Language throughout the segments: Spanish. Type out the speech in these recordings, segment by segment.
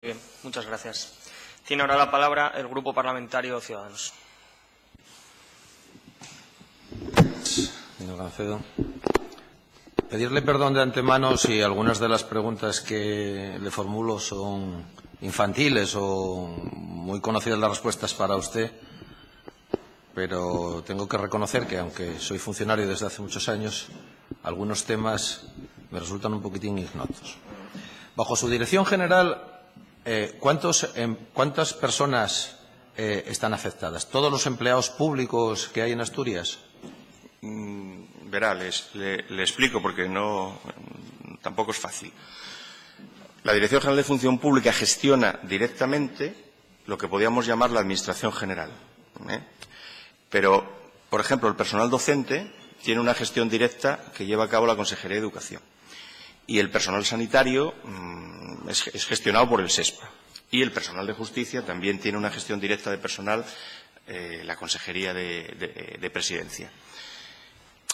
Bien, muchas gracias. Tiene ahora la palabra el Grupo Parlamentario Ciudadanos. Señor Gancedo, pedirle perdón de antemano si algunas de las preguntas que le formulo son infantiles o muy conocidas las respuestas para usted, pero tengo que reconocer que, aunque soy funcionario desde hace muchos años, algunos temas me resultan un poquitín ignotos. Bajo su dirección general, ¿cuántas personas están afectadas? ¿Todos los empleados públicos que hay en Asturias? Verá, le explico porque tampoco es fácil. La Dirección General de Función Pública gestiona directamente lo que podríamos llamar la Administración General. Pero, por ejemplo, el personal docente tiene una gestión directa que lleva a cabo la Consejería de Educación. Y el personal sanitario es gestionado por el SESPA. Y el personal de justicia también tiene una gestión directa de personal, la Consejería de Presidencia.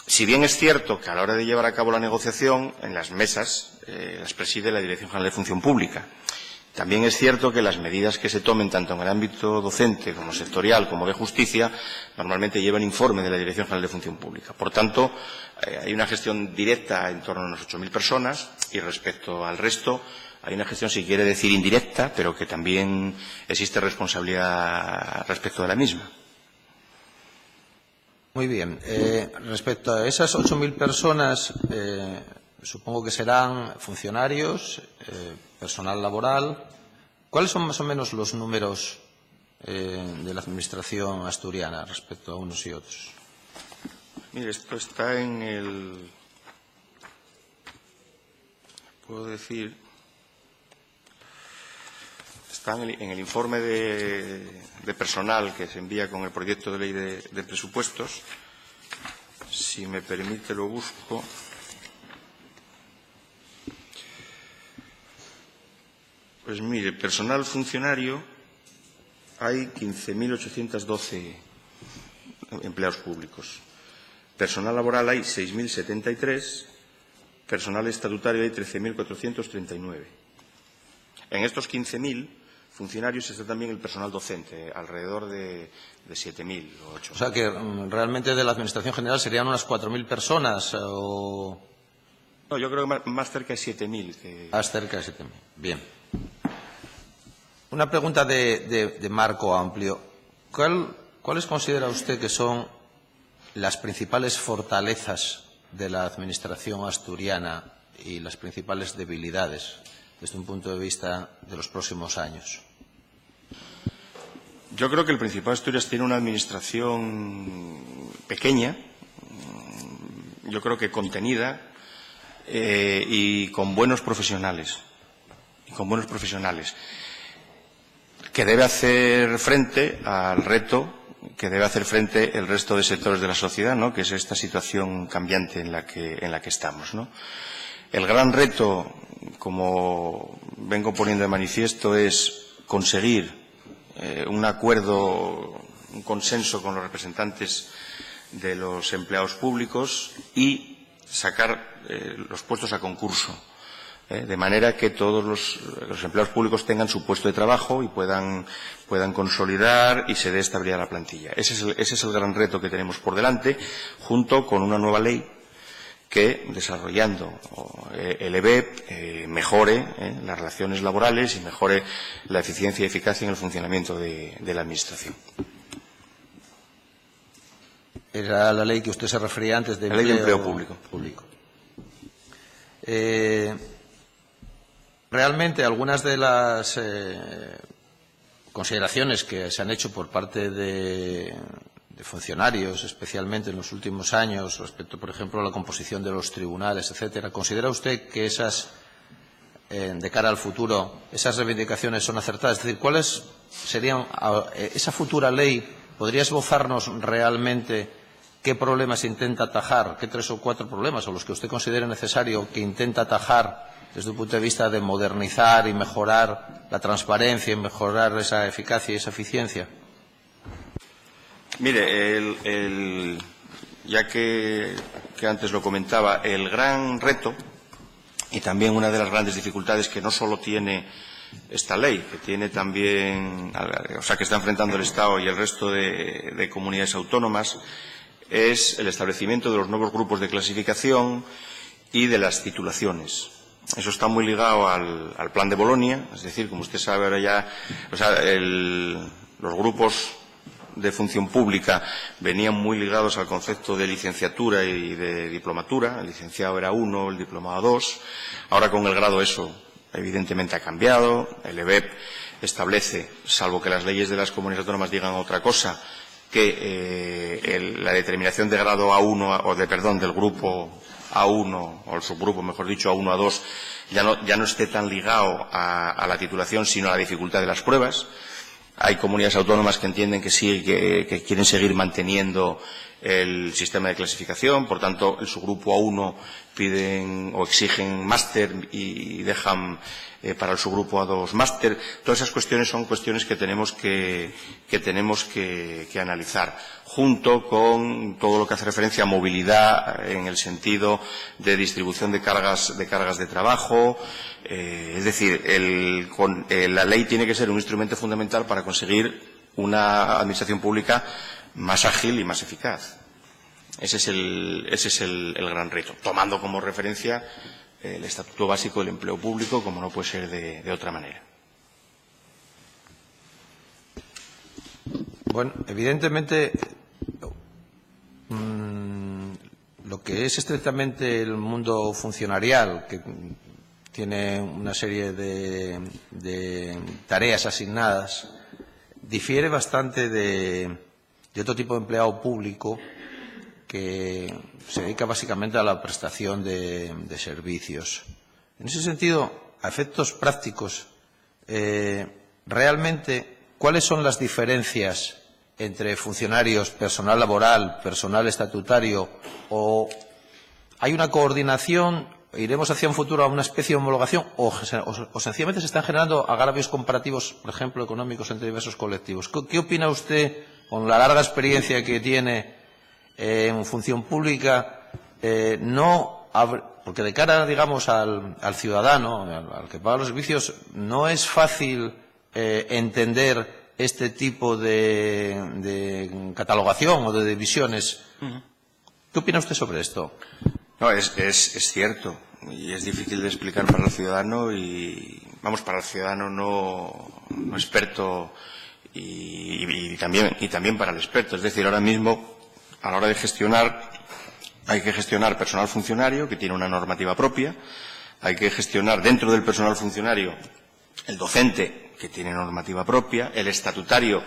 Si bien es cierto que a la hora de llevar a cabo la negociación, en las mesas las preside la Dirección General de Función Pública. También es cierto que las medidas que se tomen tanto en el ámbito docente como sectorial como de justicia normalmente llevan informe de la Dirección General de Función Pública. Por tanto, hay una gestión directa en torno a unas 8.000 personas y respecto al resto hay una gestión, si quiere decir, indirecta, pero que también existe responsabilidad respecto de la misma. Muy bien. Respecto a esas 8.000 personas, supongo que serán funcionarios, personal laboral. ¿Cuáles son más o menos los números de la Administración asturiana respecto a unos y otros? Mire, esto está en el... Puedo decir... Está en el informe de personal que se envía con el proyecto de ley de presupuestos. Si me permite, lo busco. Pues mire, personal funcionario hay 15.812 empleados públicos. Personal laboral hay 6.073. Personal estatutario hay 13.439. En estos 15.000 funcionarios está también el personal docente, alrededor de 7.000 o 8.000. O sea que realmente de la Administración General serían unas 4.000 personas o... No, yo creo que más cerca de 7.000. Más cerca de 7.000. Bien. Una pregunta de marco amplio. ¿Cuáles considera usted que son las principales fortalezas de la Administración asturiana y las principales debilidades desde un punto de vista de los próximos años? Yo creo que el Principado de Asturias tiene una administración pequeña, yo creo que contenida y con buenos profesionales. Que debe hacer frente al reto que debe hacer frente el resto de sectores de la sociedad, ¿no?, que es esta situación cambiante en la que estamos, ¿no? El gran reto, como vengo poniendo de manifiesto, es conseguir un acuerdo, un consenso con los representantes de los empleados públicos y sacar los puestos a concurso, de manera que todos los empleados públicos tengan su puesto de trabajo y puedan consolidar y se dé estabilidad a la plantilla. Ese es el gran reto que tenemos por delante, junto con una nueva ley que, desarrollando el EBEP, mejore las relaciones laborales y mejore la eficiencia y eficacia en el funcionamiento de la Administración. Era la ley que usted se refería antes de la ley de empleo público. Realmente algunas de las consideraciones que se han hecho por parte de funcionarios, especialmente en los últimos años, respecto, por ejemplo, a la composición de los tribunales, etcétera, ¿considera usted que esas, de cara al futuro, esas reivindicaciones son acertadas? Es decir, ¿cuáles serían, esa futura ley, podría esbozarnos realmente qué problemas intenta atajar, qué 3 o 4 problemas, o los que usted considere necesario que intenta atajar desde un punto de vista de modernizar y mejorar la transparencia y mejorar esa eficacia y esa eficiencia? Mire, ya que antes lo comentaba, el gran reto y también una de las grandes dificultades que no solo tiene esta ley, que tiene también, o sea, que está enfrentando el Estado y el resto de comunidades autónomas, es el establecimiento de los nuevos grupos de clasificación y de las titulaciones. Eso está muy ligado al plan de Bolonia, es decir, como usted sabe ahora ya, o sea, los grupos de función pública venían muy ligados al concepto de licenciatura y de diplomatura. El licenciado era 1, el diplomado 2. Ahora con el grado eso evidentemente ha cambiado. El EBEP establece, salvo que las leyes de las comunidades autónomas digan otra cosa, que la determinación de grado A1 del grupo A1 o el subgrupo, mejor dicho, A1 A2 ya no esté tan ligado a la titulación, sino a la dificultad de las pruebas. Hay comunidades autónomas que entienden que sí, que quieren seguir manteniendo el sistema de clasificación, por tanto, el subgrupo A1 piden o exigen máster y dejan para el subgrupo A2 máster. Todas esas cuestiones son cuestiones que tenemos que analizar, junto con todo lo que hace referencia a movilidad en el sentido de distribución de cargas de trabajo. Es decir, la ley tiene que ser un instrumento fundamental para conseguir una administración pública más ágil y más eficaz. Ese es el gran reto, tomando como referencia el Estatuto Básico del Empleo Público, como no puede ser de otra manera. Bueno, evidentemente, lo que es estrictamente el mundo funcionarial, que tiene una serie de tareas asignadas, difiere bastante de otro tipo de empleado público que se dedica básicamente a la prestación de servicios. En ese sentido, a efectos prácticos, realmente, ¿cuáles son las diferencias entre funcionarios, personal laboral, personal estatutario, o hay una coordinación, iremos hacia un futuro a una especie de homologación, o sencillamente se están generando agravios comparativos, por ejemplo, económicos entre diversos colectivos? ¿Qué opina usted, con la larga experiencia que tiene en función pública, porque de cara, digamos, al ciudadano, al que paga los servicios, no es fácil entender este tipo de catalogación o de divisiones? ¿Qué opina usted sobre esto? No, es cierto, y es difícil de explicar para el ciudadano para el ciudadano no experto y también para el experto. Es decir, ahora mismo, a la hora de gestionar, hay que gestionar personal funcionario, que tiene una normativa propia, hay que gestionar dentro del personal funcionario el docente, que tiene normativa propia, el estatutario,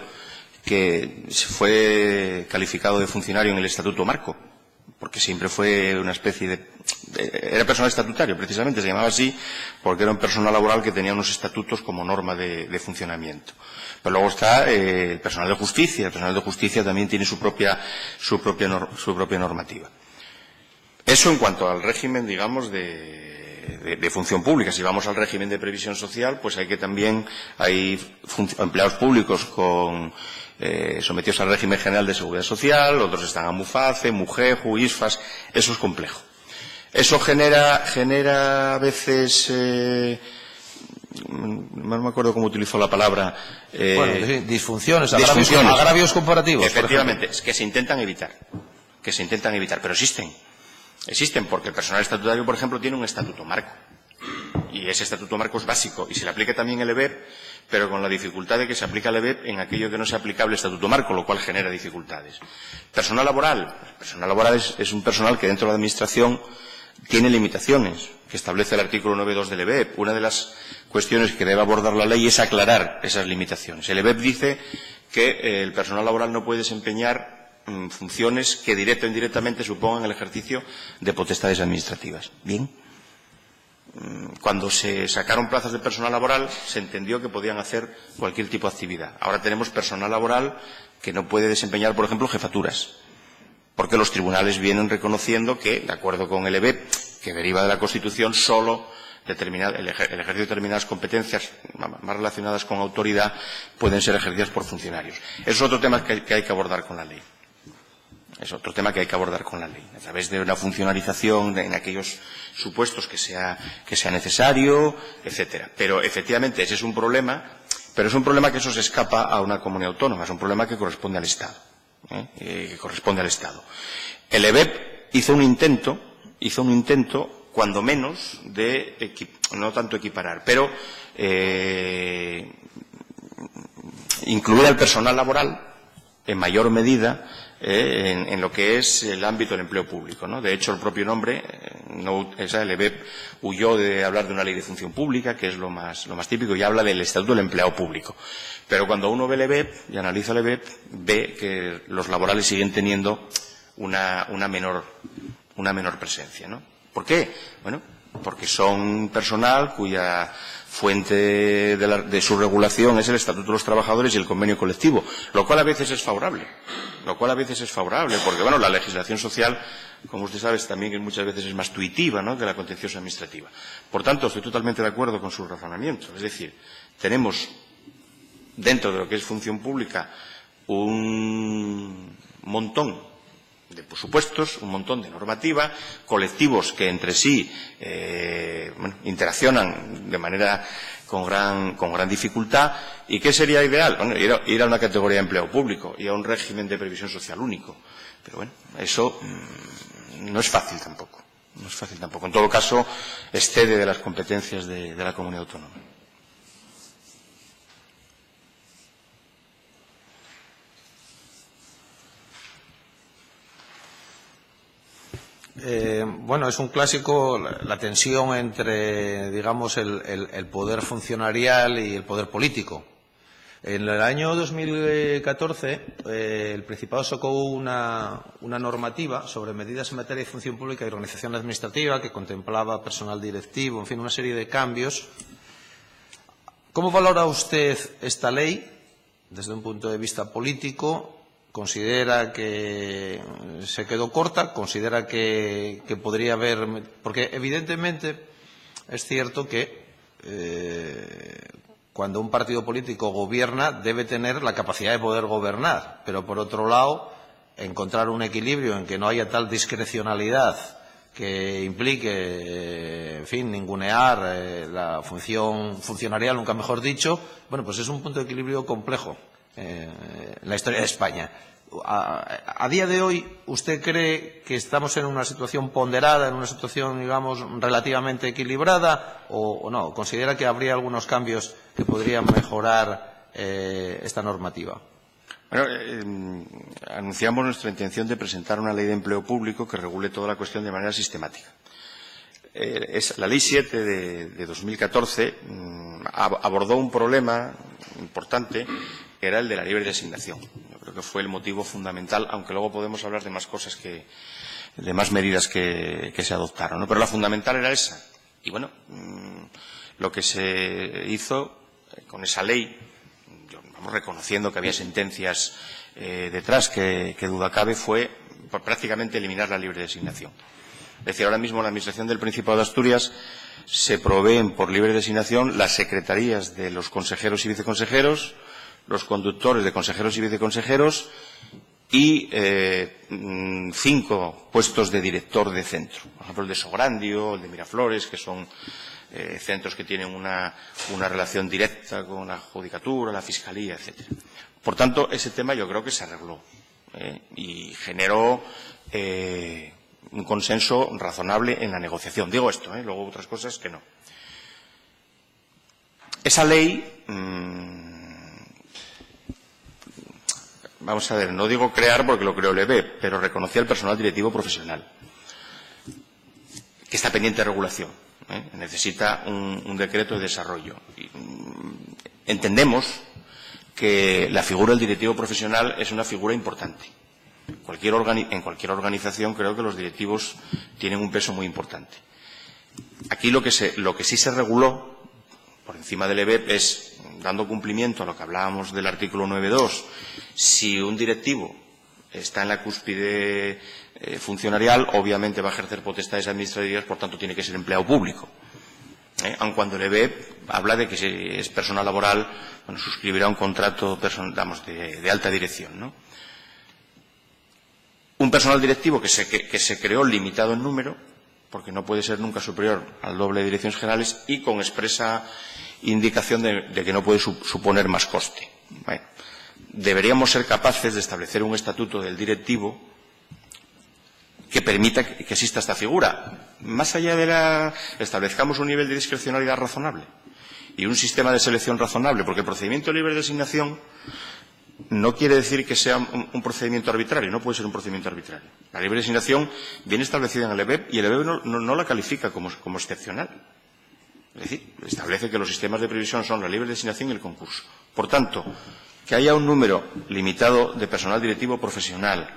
que fue calificado de funcionario en el Estatuto Marco, porque siempre fue una especie era personal estatutario, precisamente, se llamaba así, porque era un personal laboral que tenía unos estatutos como norma de funcionamiento. Pero luego está el personal de justicia. El personal de justicia también tiene su propia normativa. Eso en cuanto al régimen, digamos, de función pública. Si vamos al régimen de previsión social, pues hay empleados públicos sometidos al régimen general de seguridad social, otros están a MUFACE, MUGEJU, ISFAS. Eso es complejo. Eso genera a veces, no me acuerdo cómo utilizó la palabra. Disfunciones, agravios comparativos. Efectivamente, que se intentan evitar, pero existen. Existen porque el personal estatutario, por ejemplo, tiene un estatuto marco. Y ese estatuto marco es básico. Y se le aplica también el EBEP, pero con la dificultad de que se aplica el EBEP en aquello que no sea aplicable el estatuto marco, lo cual genera dificultades. Personal laboral. El personal laboral es un personal que dentro de la Administración tiene limitaciones, que establece el artículo 9.2 del EBEP. Una de las cuestiones que debe abordar la ley es aclarar esas limitaciones. El EBEP dice que el personal laboral no puede desempeñar funciones que directa o indirectamente supongan el ejercicio de potestades administrativas. Bien. Cuando se sacaron plazas de personal laboral, se entendió que podían hacer cualquier tipo de actividad. Ahora tenemos personal laboral que no puede desempeñar, por ejemplo, jefaturas, porque los tribunales vienen reconociendo que, de acuerdo con el EBEP, que deriva de la Constitución, solo el ejercicio de determinadas competencias más relacionadas con autoridad pueden ser ejercidas por funcionarios. Eso es otro tema que hay que abordar con la ley. es otro tema que hay que abordar con la ley, a través de una funcionalización en aquellos supuestos que sea necesario, etcétera. Pero, efectivamente, ese es un problema, pero es un problema que eso se escapa a una comunidad autónoma, es un problema que corresponde al Estado. El EBEP hizo un intento, cuando menos, de no tanto equiparar, pero incluir al personal laboral en mayor medida en lo que es el ámbito del empleo público, ¿no? De hecho, el propio nombre, el EBEP huyó de hablar de una ley de función pública, que es lo más típico, y habla del Estatuto del Empleado Público. Pero cuando uno ve el EBEP y analiza el EBEP, ve que los laborales siguen teniendo una menor presencia, ¿no? ¿Por qué? Bueno, porque son personal cuya fuente de su regulación es el Estatuto de los Trabajadores y el convenio colectivo, lo cual a veces es favorable. Porque, bueno, la legislación social, como usted sabe, también muchas veces es más tuitiva, ¿no?, que la contenciosa administrativa. Por tanto, estoy totalmente de acuerdo con su razonamiento. Es decir, tenemos dentro de lo que es función pública un montón de presupuestos, un montón de normativa, colectivos que entre sí interaccionan de manera con gran dificultad. ¿Y qué sería ideal? Bueno, ir a una categoría de empleo público y a un régimen de previsión social único. Pero bueno, eso no es fácil tampoco. En todo caso, excede de las competencias de la comunidad autónoma. Bueno, es un clásico la tensión entre, digamos, el poder funcionarial y el poder político. En el año 2014, el Principado sacó una normativa sobre medidas en materia de función pública y organización administrativa que contemplaba personal directivo, en fin, una serie de cambios. ¿Cómo valora usted esta ley desde un punto de vista político? ¿Considera que se quedó corta? ¿Considera que podría haber...? Porque, evidentemente, es cierto que cuando un partido político gobierna debe tener la capacidad de poder gobernar, pero, por otro lado, encontrar un equilibrio en que no haya tal discrecionalidad que implique, en fin, ningunear la función funcionarial, nunca mejor dicho, bueno, pues es un punto de equilibrio complejo en la historia de España. A día de hoy, ¿usted cree que estamos en una situación ponderada, en una situación, digamos, relativamente equilibrada o no? ¿Considera que habría algunos cambios que podrían mejorar esta normativa? Bueno, anunciamos nuestra intención de presentar una ley de empleo público que regule toda la cuestión de manera sistemática. La Ley 7 de 2014 abordó un problema importante, que era el de la libre designación. Yo creo que fue el motivo fundamental, aunque luego podemos hablar de más cosas, de más medidas que se adoptaron, ¿no? Pero la fundamental era esa. Y bueno, lo que se hizo con esa ley, vamos reconociendo que había sentencias detrás, que duda cabe, fue prácticamente eliminar la libre designación. Es decir, ahora mismo en la Administración del Principado de Asturias se proveen por libre designación las secretarías de los consejeros y viceconsejeros, los conductores de consejeros y viceconsejeros y 5 puestos de director de centro. Por ejemplo, el de Sograndio, el de Miraflores, que son centros que tienen una relación directa con la judicatura, la fiscalía, etcétera. Por tanto, ese tema yo creo que se arregló y generó un consenso razonable en la negociación. Digo esto, luego otras cosas que no. Esa ley, vamos a ver, no digo crear porque lo creó el EBEP, pero reconocía el personal directivo profesional, que está pendiente de regulación. Necesita un decreto de desarrollo. Entendemos que la figura del directivo profesional es una figura importante. En cualquier organización creo que los directivos tienen un peso muy importante. Aquí lo que sí se reguló por encima del EBEP es, dando cumplimiento a lo que hablábamos del artículo 9.2, si un directivo está en la cúspide funcionarial, obviamente va a ejercer potestades administrativas, por tanto tiene que ser empleado público. Aun cuando el EBEP habla de que si es personal laboral, bueno, suscribirá un contrato de alta dirección, ¿no? un personal directivo que se creó limitado en número, porque no puede ser nunca superior al doble de direcciones generales, y con expresa indicación de que no puede suponer más coste. Bueno, deberíamos ser capaces de establecer un estatuto del directivo que permita que exista esta figura. Más allá de establezcamos un nivel de discrecionalidad razonable y un sistema de selección razonable, porque el procedimiento de libre designación no quiere decir que sea un procedimiento arbitrario, no puede ser un procedimiento arbitrario. La libre designación viene establecida en el EBEP y el EBEP no la califica como excepcional. Es decir, establece que los sistemas de previsión son la libre designación y el concurso. Por tanto, que haya un número limitado de personal directivo profesional,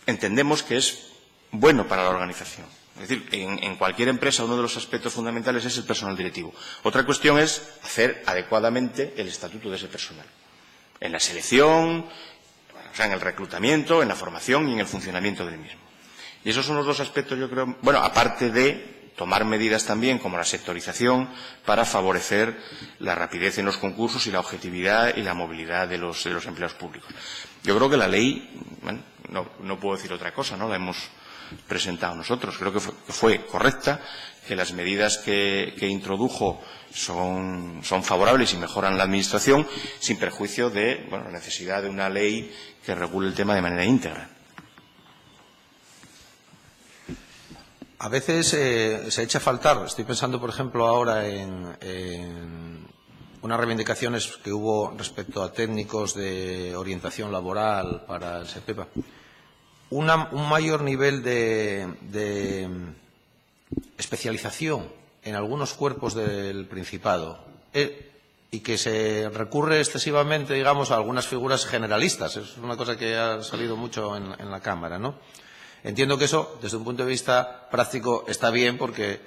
entendemos que es bueno para la organización. Es decir, en cualquier empresa uno de los aspectos fundamentales es el personal directivo. Otra cuestión es hacer adecuadamente el estatuto de ese personal. En la selección, o sea, en el reclutamiento, en la formación y en el funcionamiento del mismo. Y esos son los dos aspectos, yo creo, bueno, aparte de tomar medidas también como la sectorización para favorecer la rapidez en los concursos y la objetividad y la movilidad de los empleados públicos. Yo creo que la ley, bueno, no puedo decir otra cosa, ¿no? La hemos presentado nosotros. Creo que fue correcta, que las medidas que introdujo son favorables y mejoran la Administración, sin perjuicio de la necesidad de una ley que regule el tema de manera íntegra. A veces se echa a faltar, estoy pensando, por ejemplo, ahora en unas reivindicaciones que hubo respecto a técnicos de orientación laboral para el SEPEPA, un mayor nivel de especialización en algunos cuerpos del Principado y que se recurre excesivamente, digamos, a algunas figuras generalistas. Es una cosa que ha salido mucho en la Cámara, ¿no? Entiendo que eso, desde un punto de vista práctico, está bien porque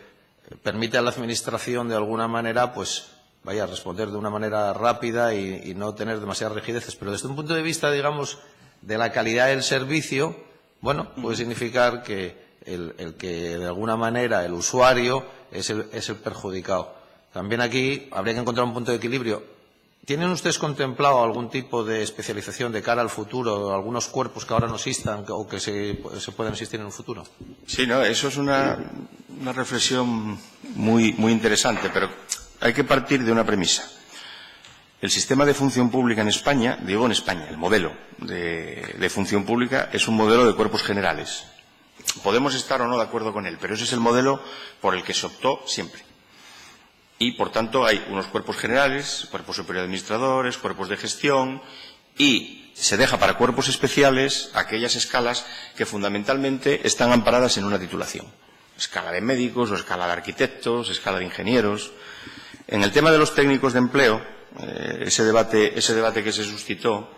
permite a la Administración, de alguna manera, pues, responder de una manera rápida y no tener demasiadas rigideces. Pero desde un punto de vista, digamos, de la calidad del servicio, bueno, puede significar que el que, de alguna manera, el usuario es el perjudicado. También aquí habría que encontrar un punto de equilibrio. ¿Tienen ustedes contemplado algún tipo de especialización de cara al futuro, algunos cuerpos que ahora no existan o que se puedan existir en un futuro? Sí, no, eso es una reflexión muy interesante, pero hay que partir de una premisa. El sistema de función pública en España, digo en España, el modelo de función pública es un modelo de cuerpos generales. Podemos estar o no de acuerdo con él, pero ese es el modelo por el que se optó siempre. Y, por tanto, hay unos cuerpos generales, cuerpos superiores administradores, cuerpos de gestión, y se deja para cuerpos especiales aquellas escalas que fundamentalmente están amparadas en una titulación. Escala de médicos, o escala de arquitectos, escala de ingenieros. En el tema de los técnicos de empleo, ese debate que se suscitó,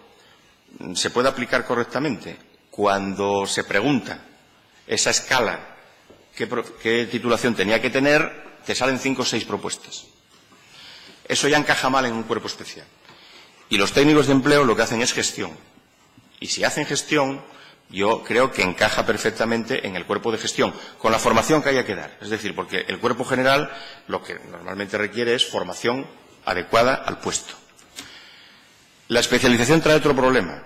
¿se puede aplicar correctamente? Cuando se pregunta esa escala, qué titulación tenía que tener, te salen 5 o 6 propuestas. Eso ya encaja mal en un cuerpo especial. Y los técnicos de empleo lo que hacen es gestión. Y si hacen gestión, yo creo que encaja perfectamente en el cuerpo de gestión, con la formación que haya que dar. Es decir, porque el cuerpo general lo que normalmente requiere es formación adecuada al puesto. La especialización trae otro problema,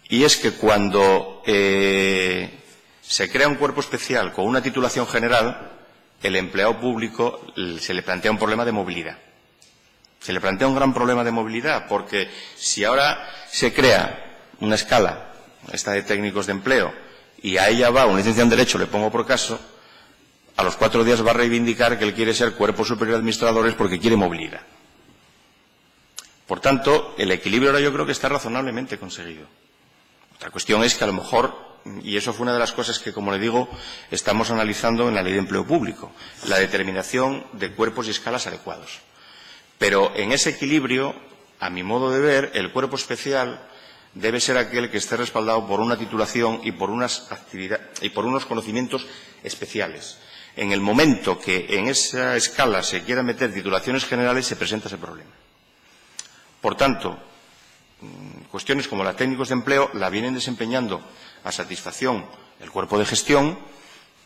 y es que cuando se crea un cuerpo especial con una titulación general, el empleado público se le plantea un problema de movilidad. Se le plantea un gran problema de movilidad, porque si ahora se crea una escala, esta de técnicos de empleo, y a ella va un licenciado en Derecho, le pongo por caso, a los 4 días va a reivindicar que él quiere ser cuerpo superior de administradores porque quiere movilidad. Por tanto, el equilibrio ahora yo creo que está razonablemente conseguido. Otra cuestión es que a lo mejor, y eso fue una de las cosas que, como le digo, estamos analizando en la Ley de Empleo Público, la determinación de cuerpos y escalas adecuados. Pero en ese equilibrio, a mi modo de ver, el cuerpo especial debe ser aquel que esté respaldado por una titulación y por unos conocimientos especiales. En el momento que en esa escala se quiera meter titulaciones generales, se presenta ese problema. Por tanto, cuestiones como la técnicos de empleo la vienen desempeñando a satisfacción el cuerpo de gestión.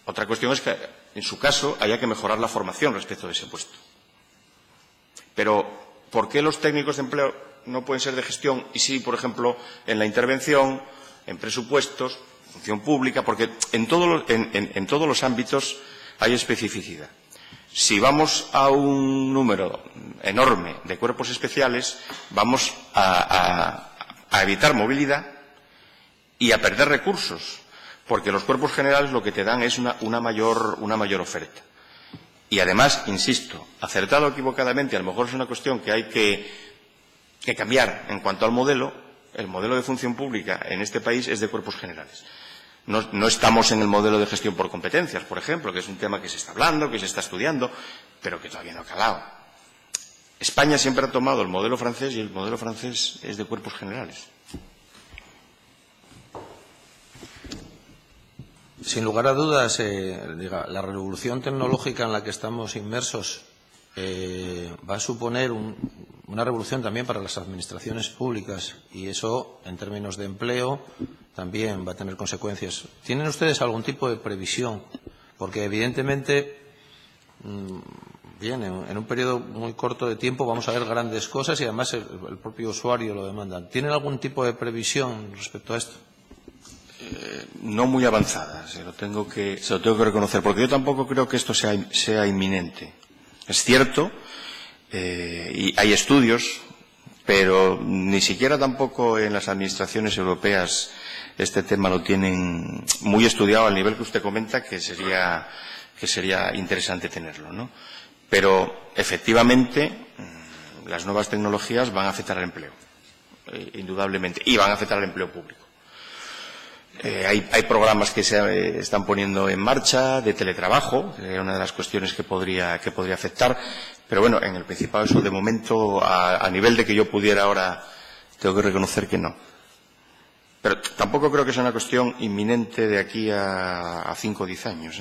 Otra cuestión es que, en su caso, haya que mejorar la formación respecto de ese puesto. Pero, ¿por qué los técnicos de empleo no pueden ser de gestión y sí, por ejemplo, en la intervención, en presupuestos, función pública, porque en todos los ámbitos hay especificidad. Si vamos a un número enorme de cuerpos especiales, vamos a evitar movilidad y a perder recursos, porque los cuerpos generales lo que te dan es una mayor oferta. Y además, insisto, acertado o equivocadamente, a lo mejor es una cuestión que hay que cambiar en cuanto al modelo. El modelo de función pública en este país es de cuerpos generales. No estamos en el modelo de gestión por competencias, por ejemplo, que es un tema que se está hablando, que se está estudiando, pero que todavía no ha calado. España siempre ha tomado el modelo francés y el modelo francés es de cuerpos generales. Sin lugar a dudas, la revolución tecnológica en la que estamos inmersos va a suponer una revolución también para las administraciones públicas y eso, en términos de empleo, también va a tener consecuencias. ¿Tienen ustedes algún tipo de previsión? Porque, evidentemente, bien, en un periodo muy corto de tiempo vamos a ver grandes cosas y, además, el propio usuario lo demanda. ¿Tienen algún tipo de previsión respecto a esto? No muy avanzada, se lo tengo que reconocer, porque yo tampoco creo que esto sea inminente. Es cierto, y hay estudios, pero ni siquiera tampoco en las administraciones europeas este tema lo tienen muy estudiado al nivel que usted comenta, que sería interesante tenerlo, ¿no? Pero, efectivamente, las nuevas tecnologías van a afectar al empleo, indudablemente, y van a afectar al empleo público. Hay programas que se están poniendo en marcha de teletrabajo, que es una de las cuestiones que podría afectar, pero bueno, en el Principado eso de momento, a nivel de que yo pudiera ahora, tengo que reconocer que no. Pero tampoco creo que sea una cuestión inminente de aquí a 5 o 10 años.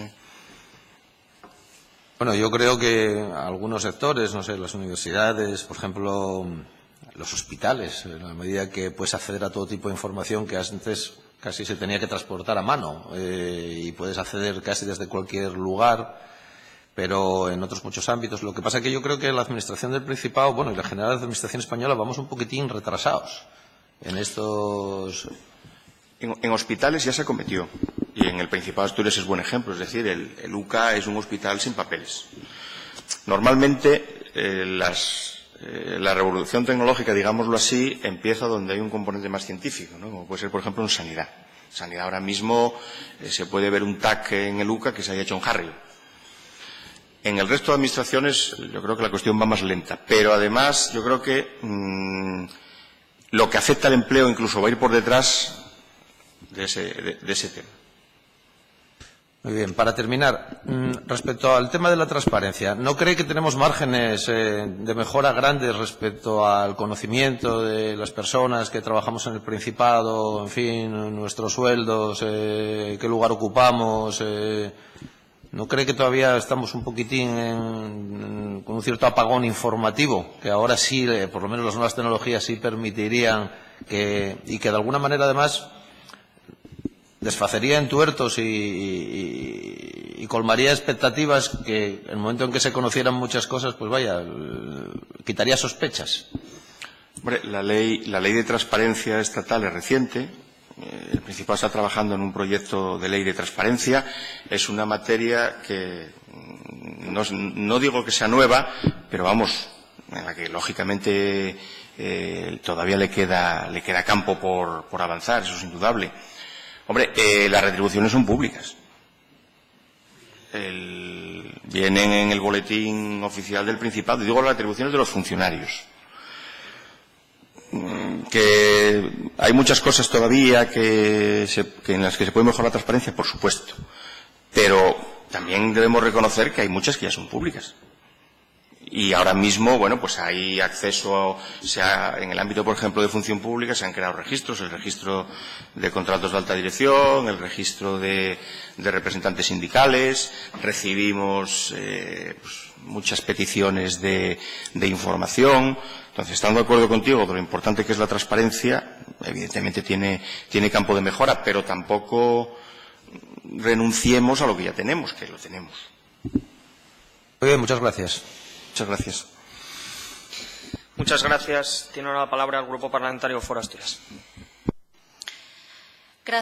Bueno, yo creo que algunos sectores, no sé, las universidades, por ejemplo, los hospitales, en la medida que puedes acceder a todo tipo de información que antes casi se tenía que transportar a mano y puedes acceder casi desde cualquier lugar, pero en otros muchos ámbitos. Lo que pasa es que yo creo que la Administración del Principado, bueno, y la general Administración española, vamos un poquitín retrasados en estos. En hospitales ya se cometió, y en el Principado de Asturias es buen ejemplo, es decir, el UCA es un hospital sin papeles. Normalmente la revolución tecnológica, digámoslo así, empieza donde hay un componente más científico, ¿no? Como puede ser, por ejemplo, en sanidad. En sanidad ahora mismo se puede ver un TAC en el UCA que se haya hecho en Harry. En el resto de administraciones yo creo que la cuestión va más lenta, pero además yo creo que lo que afecta al empleo incluso va a ir por detrás de ese tema. Muy bien, para terminar, respecto al tema de la transparencia, ¿no cree que tenemos márgenes de mejora grandes respecto al conocimiento de las personas que trabajamos en el Principado, en fin, nuestros sueldos, qué lugar ocupamos? ¿No cree que todavía estamos un poquitín con un cierto apagón informativo, que ahora sí, por lo menos las nuevas tecnologías sí permitirían y que de alguna manera además desfacería entuertos y colmaría expectativas que en el momento en que se conocieran muchas cosas, pues vaya, quitaría sospechas? Hombre, la ley de transparencia estatal es reciente. El Principado está trabajando en un proyecto de ley de transparencia. Es una materia que no digo que sea nueva, pero vamos, en la que lógicamente todavía le queda campo por avanzar, eso es indudable. Hombre, las retribuciones son públicas. Vienen en el boletín oficial del Principado. Digo las retribuciones de los funcionarios. Que hay muchas cosas todavía en las que se puede mejorar la transparencia, por supuesto. Pero también debemos reconocer que hay muchas que ya son públicas. Y ahora mismo, bueno, pues hay acceso, en el ámbito, por ejemplo, de función pública, se han creado registros, el registro de contratos de alta dirección, el registro de representantes sindicales, recibimos pues, muchas peticiones de información. Entonces, estando de acuerdo contigo de lo importante que es la transparencia, evidentemente tiene campo de mejora, pero tampoco renunciemos a lo que ya tenemos, que lo tenemos. Muy bien, muchas gracias. Muchas gracias. Muchas gracias. Tiene ahora la palabra el Grupo Parlamentario Foro Asturias.